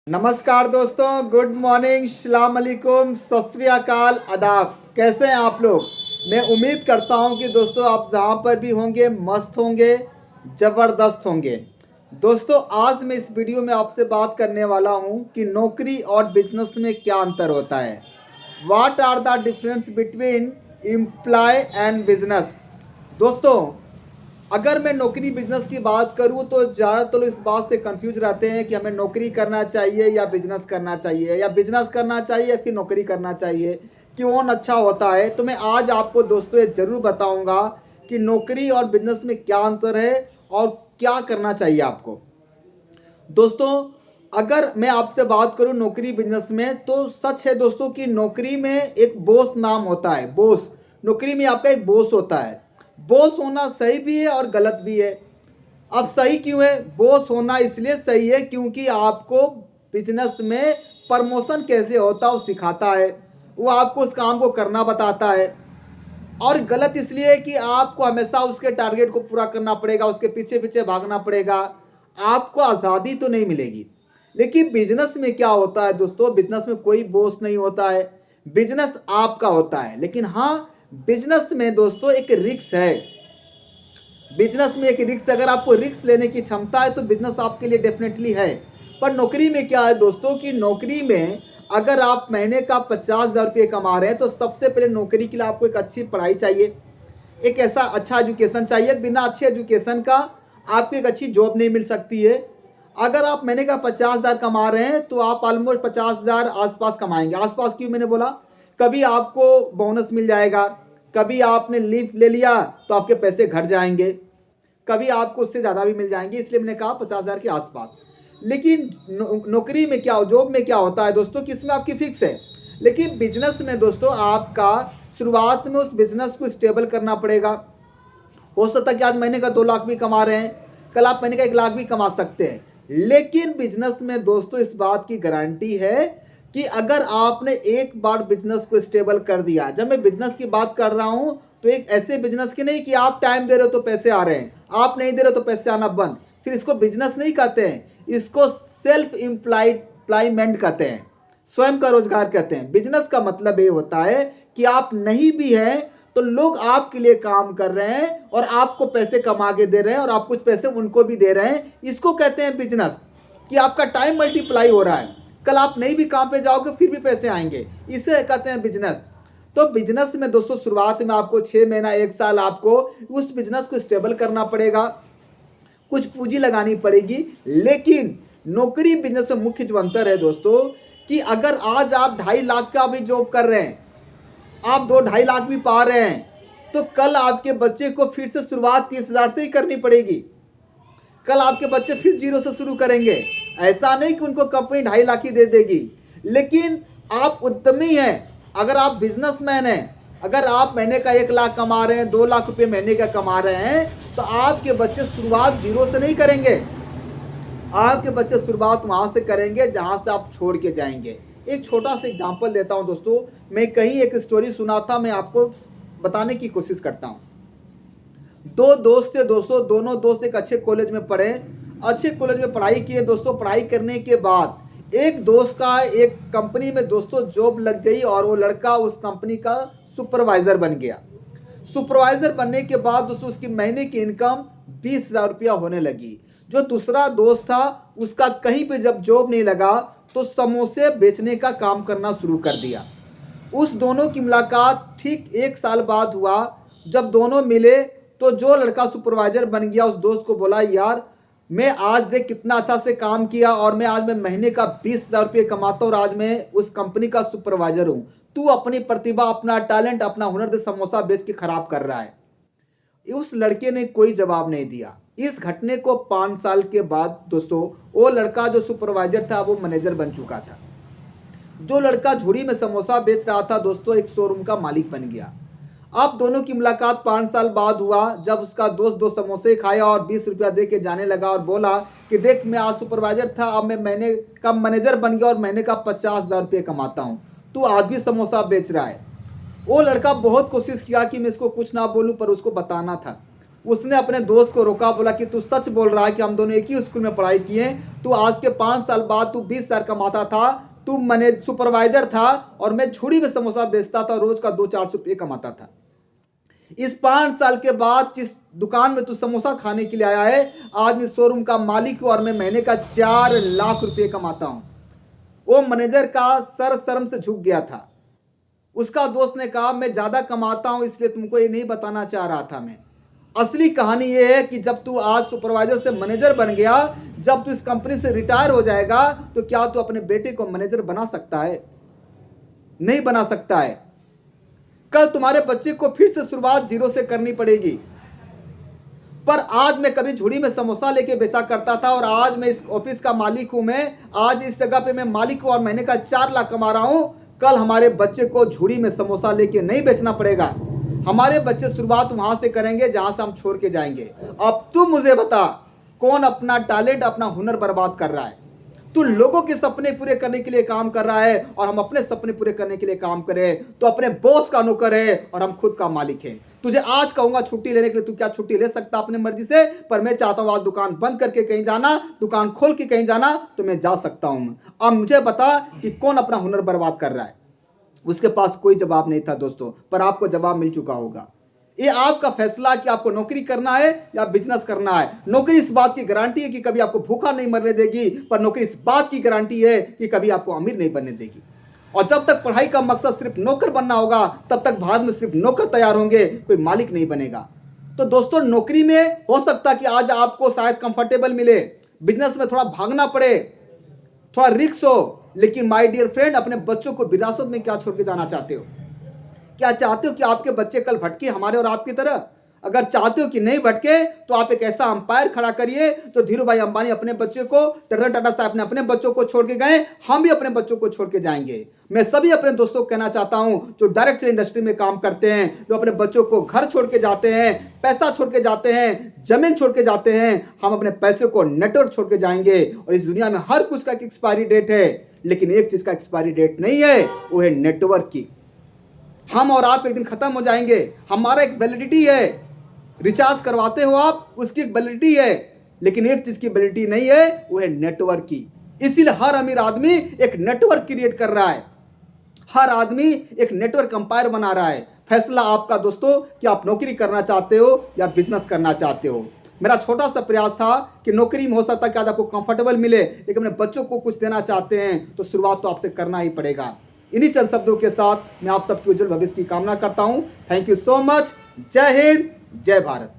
नमस्कार दोस्तों, good morning, सलाम अलैकुम, सत श्री अकाल, आदाब। कैसे हैं आप लोग? मैं उम्मीद करता हूं कि दोस्तों आप जहां पर भी होंगे मस्त होंगे, ज़बरदस्त होंगे। दोस्तों आज मैं इस वीडियो में आपसे बात करने वाला हूं कि नौकरी और बिजनेस में क्या अंतर होता है। What are the difference between employ and business. दोस्तों अगर मैं नौकरी बिजनेस की बात करूं तो ज़्यादातर लोग इस बात से कंफ्यूज रहते हैं कि हमें नौकरी करना चाहिए या बिजनेस करना चाहिए, या बिजनेस करना चाहिए या फिर नौकरी करना चाहिए, कि कौन अच्छा होता है। तो मैं आज आपको दोस्तों ये ज़रूर बताऊंगा कि नौकरी और बिजनेस में क्या अंतर है और क्या करना चाहिए आपको। दोस्तों अगर मैं आपसे बात करूं नौकरी बिजनेस में, तो सच है दोस्तों कि नौकरी में एक बॉस नाम होता है। बॉस, नौकरी में आपका एक बॉस होता है। बॉस होना सही भी है और गलत भी है। अब सही क्यों है? बॉस होना इसलिए सही है क्योंकि आपको बिजनेस में प्रमोशन कैसे होता है वो सिखाता है, वो आपको उस काम को करना बताता है। और गलत इसलिए है कि आपको हमेशा उसके टारगेट को पूरा करना पड़ेगा, उसके पीछे पीछे भागना पड़ेगा, आपको आज़ादी तो नहीं मिलेगी। लेकिन बिजनेस में क्या होता है दोस्तों? बिजनेस में कोई बॉस नहीं होता है, बिजनेस आपका होता है। लेकिन हाँ, बिजनेस में दोस्तों एक रिस्क है। बिजनेस में एक रिस्क, अगर आपको रिस्क लेने की क्षमता है तो बिजनेस आपके लिए डेफिनेटली है। पर नौकरी में क्या है दोस्तों कि नौकरी में अगर आप महीने का 50,000 रुपये कमा रहे हैं तो सबसे पहले नौकरी के लिए आपको एक अच्छी पढ़ाई चाहिए, एक ऐसा अच्छा एजुकेशन चाहिए। बिना अच्छे एजुकेशन का आपको एक अच्छी जॉब नहीं मिल सकती है। अगर आप महीने का 50,000 कमा रहे हैं तो आप ऑलमोस्ट 50,000 आसपास कमाएंगे। आसपास क्यों मैंने बोला? कभी आपको बोनस मिल जाएगा, कभी आपने लीव ले लिया तो आपके पैसे घट जाएंगे, कभी आपको उससे ज़्यादा भी मिल जाएंगे, इसलिए मैंने कहा 50,000 के आसपास। लेकिन नौकरी में क्या, जॉब में क्या होता है दोस्तों कि इसमें आपकी फिक्स है। लेकिन बिजनेस में दोस्तों आपका शुरुआत में उस बिजनेस को स्टेबल करना पड़ेगा। हो सकता है कि आज महीने का 2 लाख भी कमा रहे हैं, कल आप महीने का 1 लाख भी कमा सकते हैं। लेकिन बिजनेस में दोस्तों इस बात की गारंटी है कि अगर आपने एक बार बिजनेस को स्टेबल कर दिया, जब मैं बिजनेस की बात कर रहा हूं तो एक ऐसे बिजनेस की नहीं कि आप टाइम दे रहे हो तो पैसे आ रहे हैं, आप नहीं दे रहे हो तो पैसे आना बंद, फिर इसको बिजनेस नहीं कहते हैं, इसको सेल्फ एम्प्लॉयमेंट कहते हैं, स्वयं का रोजगार कहते हैं। बिजनेस का मतलब ये होता है कि आप नहीं भी हैं तो लोग आपके लिए काम कर रहे हैं और आपको पैसे कमा के दे रहे हैं और आप कुछ पैसे उनको भी दे रहे हैं। इसको कहते हैं बिजनेस, कि आपका टाइम मल्टीप्लाई हो रहा है, कल आप नहीं भी काम पे जाओगे फिर भी पैसे आएंगे, इसे कहते हैं बिजनेस। तो बिजनेस में दोस्तों शुरुआत में आपको 6 महीना 1 साल आपको उस बिजनेस को स्टेबल करना पड़ेगा, कुछ पूंजी लगानी पड़ेगी। लेकिन नौकरी बिजनेस में मुख्य जो अंतर है दोस्तों कि अगर आज आप 2.5 लाख का भी जॉब कर रहे हैं, आप 2-2.5 लाख भी पा रहे हैं, तो कल आपके बच्चे को फिर से शुरुआत 30,000 से ही करनी पड़ेगी। कल आपके बच्चे फिर जीरो से शुरू करेंगे। ऐसा नहीं कि उनको कंपनी 2.5 लाख ही दे देगी। लेकिन आप उद्यमी हैं, अगर आप बिजनेसमैन हैं, अगर आप महीने का 1 लाख कमा रहे हैं, 2 लाख रुपये महीने का कमा रहे हैं, तो आपके बच्चे शुरुआत जीरो से नहीं करेंगे। आपके बच्चे शुरुआत वहाँ से करेंगे जहाँ से आप छोड़ के जाएंगे। एक छोटा सा एग्जांपल देता हूँ दोस्तों, मैं कहीं एक स्टोरी सुना था, मैं आपको बताने की कोशिश करता हूँ। 2 दोस्त थे दोस्तों, दोनों दोस्त एक अच्छे कॉलेज में पढ़े, अच्छे कॉलेज में पढ़ाई किए दोस्तों। पढ़ाई करने के बाद एक दोस्त का एक कंपनी में दोस्तों जॉब लग गई और वो लड़का उस कंपनी का सुपरवाइजर बन गया। सुपरवाइजर बनने के बाद दोस्तों उसकी महीने की इनकम 20,000 रुपया होने लगी। जो दूसरा दोस्त था उसका कहीं पे जब जॉब नहीं लगा तो समोसे बेचने का काम करना शुरू कर दिया। उस दोनों की मुलाकात ठीक 1 साल बाद हुआ। जब दोनों मिले तो जो लड़का सुपरवाइजर बन गया उस दोस्त को बोला, यार मैं आज देख कितना अच्छा से काम किया और मैं महीने का 20,000 रुपये कमाता हूँ और आज मैं उस कंपनी का सुपरवाइजर हूँ। तू अपनी प्रतिभा, अपना टैलेंट, अपना हुनर से समोसा बेच के खराब कर रहा है। उस लड़के ने कोई जवाब नहीं दिया। इस घटने को 5 साल के बाद दोस्तों वो लड़का जो सुपरवाइजर था वो मैनेजर बन चुका था। जो लड़का झूड़ी में समोसा बेच रहा था दोस्तों एक शोरूम का मालिक बन गया। अब दोनों की मुलाकात 5 साल बाद हुआ, जब उसका दोस्त 2 समोसे खाया और 20 रुपया दे के जाने लगा और बोला कि देख मैं आज सुपरवाइजर था, अब मैं महीने का मैनेजर बन गया और महीने का 50,000 रुपये कमाता हूँ, तू आज भी समोसा बेच रहा है। वो लड़का बहुत कोशिश किया कि मैं इसको कुछ ना बोलूँ, पर उसको बताना था। उसने अपने दोस्त को रोका, बोला कि तू सच बोल रहा है कि हम दोनों एक ही स्कूल में पढ़ाई किए, तू आज के 5 साल बाद तू 20,000 कमाता था, तू मैनेज सुपरवाइजर था और मैं झूड़ी में समोसा बेचता था, रोज का 200-400 रुपये कमाता था। इस 5 साल के बाद जिस दुकान में तू समोसा खाने के लिए आया है, आज मैं शोरूम का मालिक हूं और मैं महीने का 4 लाख रुपए कमाता हूं। वो मैनेजर का सर शर्म से झुक गया था। उसका दोस्त ने कहा मैं ज्यादा कमाता हूं इसलिए तुमको ये नहीं बताना चाह रहा था मैं। असली कहानी ये है कि जब तू आज सुपरवाइजर से मैनेजर बन गया, जब तू इस कंपनी से रिटायर हो जाएगा, तो क्या तू अपने बेटे को मैनेजर बना सकता है? नहीं बना सकता है। कल तुम्हारे बच्चे को फिर से शुरुआत जीरो से करनी पड़ेगी। पर आज मैं कभी झुड़ी में समोसा लेके बेचा करता था और आज मैं इस ऑफिस का मालिक हूं। मैं आज इस जगह पे मैं मालिक हूं और महीने का 4 लाख कमा रहा हूं। कल हमारे बच्चे को झुड़ी में समोसा लेके नहीं बेचना पड़ेगा। हमारे बच्चे शुरुआत वहां से करेंगे जहां से हम छोड़ के जाएंगे। अब तू मुझे बता, कौन अपना टैलेंट, अपना हुनर बर्बाद कर रहा है? तू लोगों के सपने पूरे करने के लिए काम कर रहा है और हम अपने सपने पूरे करने के लिए काम करें। तो अपने बॉस का नौकर है और हम खुद का मालिक है। तुझे आज कहूंगा छुट्टी लेने के लिए, तू क्या छुट्टी ले सकता अपनी मर्जी से? पर मैं चाहता हूं आज दुकान बंद करके कहीं जाना, दुकान खोल के कहीं जाना, तो मैं जा सकता हूं। अब मुझे बता कि कौन अपना हुनर बर्बाद कर रहा है? उसके पास कोई जवाब नहीं था दोस्तों, पर आपको जवाब मिल चुका होगा। ये आपका फैसला कि आपको नौकरी करना है या बिजनेस करना है। नौकरी इस बात की गारंटी है कि कभी आपको भूखा नहीं मरने देगी, पर नौकरी इस बात की गारंटी है कि कभी आपको अमीर नहीं बनने देगी। और जब तक पढ़ाई का मकसद सिर्फ नौकर बनना होगा, तब तक बाद में सिर्फ नौकर तैयार होंगे, कोई मालिक नहीं बनेगा। तो दोस्तों, नौकरी में हो सकता कि आज आपको शायद कंफर्टेबल मिले, बिजनेस में थोड़ा भागना पड़े, थोड़ा रिस्क हो, लेकिन माय डियर फ्रेंड, अपने बच्चों को विरासत में क्या छोड़ के जाना चाहते हो? क्या चाहते हो कि आपके बच्चे कल भटके हमारे और आपकी तरह? अगर चाहते हो कि नहीं भटके, तो आप एक ऐसा अंपायर खड़ा करिए जो धीरू भाई अंबानी अपने बच्चे को, रतन टाटा साहब ने अपने बच्चों को छोड़ के गए, हम भी अपने बच्चों को छोड़ के जाएंगे। मैं सभी अपने दोस्तों को कहना चाहता हूं जो डायरेक्ट इंडस्ट्री में काम करते हैं, जो अपने बच्चों को घर छोड़ के जाते हैं, पैसा छोड़ के जाते हैं, जमीन छोड़ के जाते हैं, हम अपने पैसे को नेटवर्क छोड़ के जाएंगे। और इस दुनिया में हर कुछ का एक एक्सपायरी डेट है, लेकिन एक चीज का एक्सपायरी डेट नहीं है, वो है नेटवर्क की। हम और आप एक दिन खत्म हो जाएंगे। हमारा एक वैलिडिटी है, रिचार्ज करवाते हो आप, उसकी एक वैलिडिटी है, लेकिन एक चीज की वैलिडिटी नहीं है, वो है नेटवर्क की। इसीलिए हर अमीर आदमी एक नेटवर्क क्रिएट कर रहा है, हर आदमी एक नेटवर्क अंपायर बना रहा है। फैसला आपका दोस्तों कि आप नौकरी करना चाहते हो या बिजनेस करना चाहते हो। मेरा छोटा सा प्रयास था कि नौकरी में हो सकता है कि आज आपको कंफर्टेबल मिले, लेकिन अपने बच्चों को कुछ देना चाहते हैं तो शुरुआत तो आपसे करना ही पड़ेगा। इन्हीं चंद शब्दों के साथ मैं आप सबके उज्जवल भविष्य की कामना करता हूं। Thank you so much. जय हिंद, जय भारत।